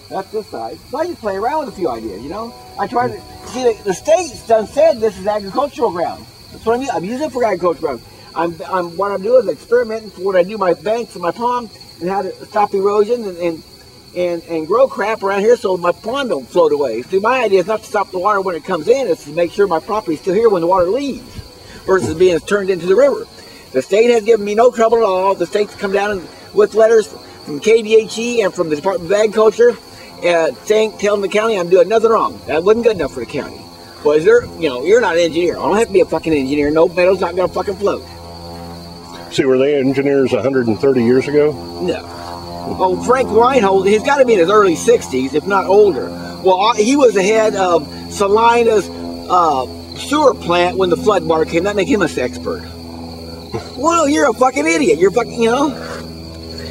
That's this side. So I just play around with a few ideas, you know. I try to see the state's done said this is agricultural ground. That's what I mean. I'm using it for agricultural ground. What I'm doing is experimenting for what I do my banks and my pond and how to stop erosion and grow crap around here so my pond don't float away. See, my idea is not to stop the water when it comes in, it's to make sure my property's still here when the water leaves versus being turned into the river. The state has given me no trouble at all. The state's come down with letters from KDHE and from the Department of Agriculture telling the county I'm doing nothing wrong. That wasn't good enough for the county. But is there, you know, you're not an engineer. I don't have to be a fucking engineer. No metal's not going to fucking float. See, were they engineers 130 years ago? No. Oh, Frank Reinhold, he's got to be in his early 60s, if not older. Well, he was the head of Salina's sewer plant when the flood water came. That made him an expert. Well, you're a fucking idiot. You're fucking, you know.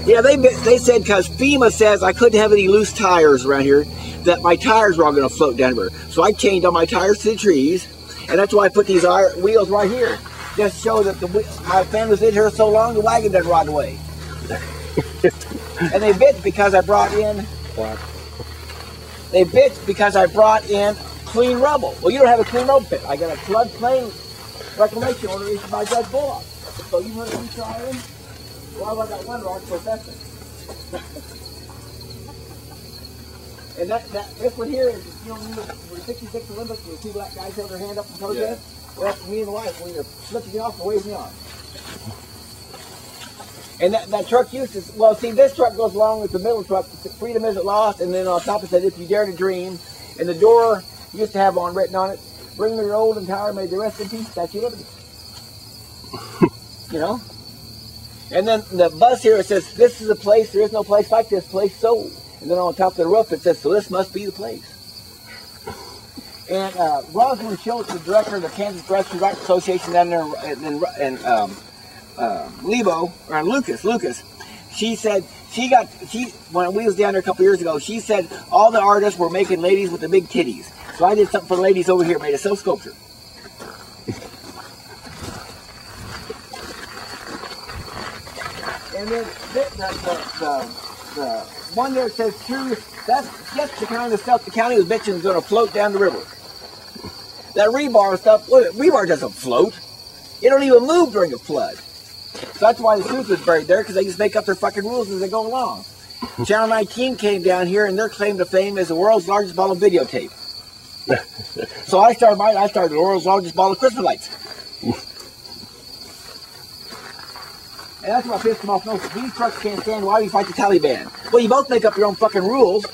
Yeah, they said because FEMA says I couldn't have any loose tires around here, that my tires were all going to float down here. So I chained all my tires to the trees, and that's why I put these wheels right here, just to show that my fan was in here so long the wagon doesn't rot away. And they bitch because I brought in. What? They bitch because I brought in clean rubble. Well, you don't have a clean rubble pit. I got a floodplain reclamation order issued by Judge Bullock. So you want to be trying? Well, I got one rock professor. And this one here is, you know, we're 66 Olympics, where two black guys held their hand up and protest. Yeah. Well, that's me and the wife when you're flipping me off and waving me on. And that truck used to, well, see, this truck goes along with the middle truck. Freedom isn't lost, and then on top it said, if you dare to dream. And the door used to have written on it, bring me your old and tower, may the rest in peace, Statue of Liberty. You know? And then the bus here, it says, this is a place, there is no place like this place, so. And then on top of the roof, it says, so this must be the place. And Rosalind Schultz, the director of the Kansas Grassroots Rights Association down there in Lebo, or Lucas, she said, when we was down there a couple years ago, she said all the artists were making ladies with the big titties. So I did something for the ladies over here, made a self-sculpture. And then the one there says truth, that's just the kind of stuff the county was bitching is going to float down the river. That rebar stuff, well, rebar doesn't float. It don't even move during a flood. So that's why the truth is buried there, because they just make up their fucking rules as they go along. Channel 19 came down here, and their claim to fame is the world's largest ball of videotape. So I started the world's largest ball of Christmas lights. And that's what pissed them off most. These trucks can't stand, why do you fight the Taliban? Well, you both make up your own fucking rules.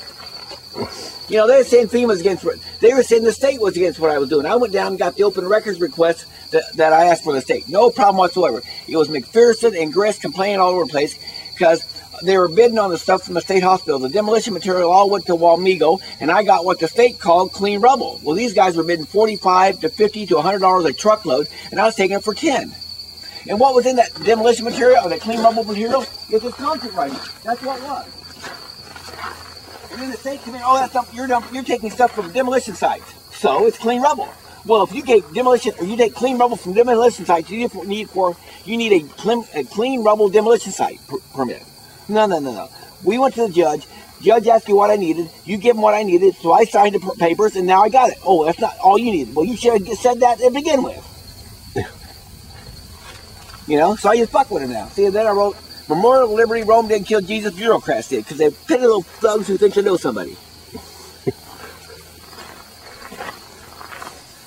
You know, they were saying FEMA was against it. They were saying the state was against what I was doing. I went down and got the open records request that I asked for the state. No problem whatsoever. It was McPherson and Grist complaining all over the place because they were bidding on the stuff from the state hospital. The demolition material all went to Walmigo, and I got what the state called clean rubble. Well, these guys were bidding $45 to $50 to $100 a truckload, and I was taking it for $10. And what was in that demolition material, or that clean rubble material? It was concrete writing. That's what it was. And then the state came in, oh, that's stuff, you're taking stuff from demolition sites. So it's clean rubble. Well, if you take demolition, or you take clean rubble from demolition sites, you need a clean rubble demolition site permit. No. We went to the judge. Judge asked you what I needed. You give him what I needed, so I signed the papers, and now I got it. Oh, that's not all you needed. Well, you should have said that to begin with. You know, so I just fuck with him now. See, and then I wrote, Memorial of Liberty, Rome didn't kill Jesus, bureaucrats did, because they're petty little thugs who think they know somebody.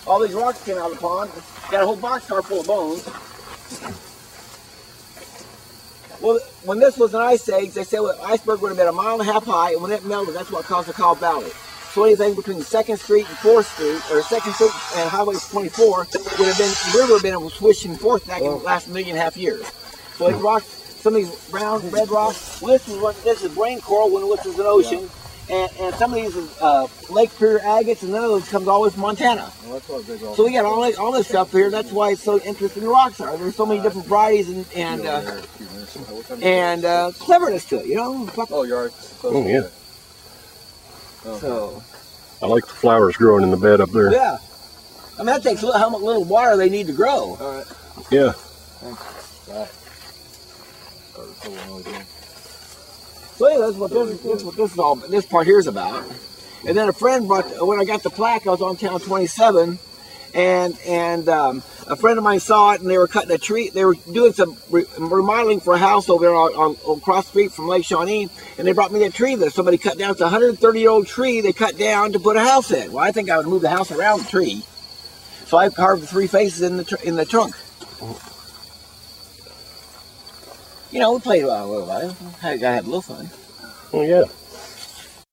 All these rocks came out of the pond. Got a whole boxcar full of bones. Well, when this was an ice age, they said the iceberg would have been 1.5 miles high, and when it melted, that's what caused the Cobb Valley. So anything between 2nd Street and 4th Street, or 2nd Street and Highway 24, would have been, the river would have been swishing forth back in the last 1.5 million years. So these rocks, some of these round red rocks, this is brain coral when this is an ocean, and some of these is Lake Superior agates, and none of those comes all the way from Montana. Well, that's what they go. So we got all this stuff here. That's why it's so interesting the rocks are. There's so many different varieties and cleverness to it, you know. Oh, you're right. Oh yeah. So I like the flowers growing in the bed up there. Yeah. I mean, that takes how much little water they need to grow. All right. Yeah. Thanks. Bye. So anyway, that's what this part here is about. And then a friend brought, when I got the plaque, I was on town 27, and a friend of mine saw it, and they were cutting a tree. They were doing some remodeling for a house over there on across the street from Lake Shawnee, and they brought me that tree that somebody cut down. It's a 130-year-old tree they cut down to put a house in. Well, I think I would move the house around the tree, so I carved the 3 faces in the trunk. You know, we played a little while. I had a little fun. Oh yeah.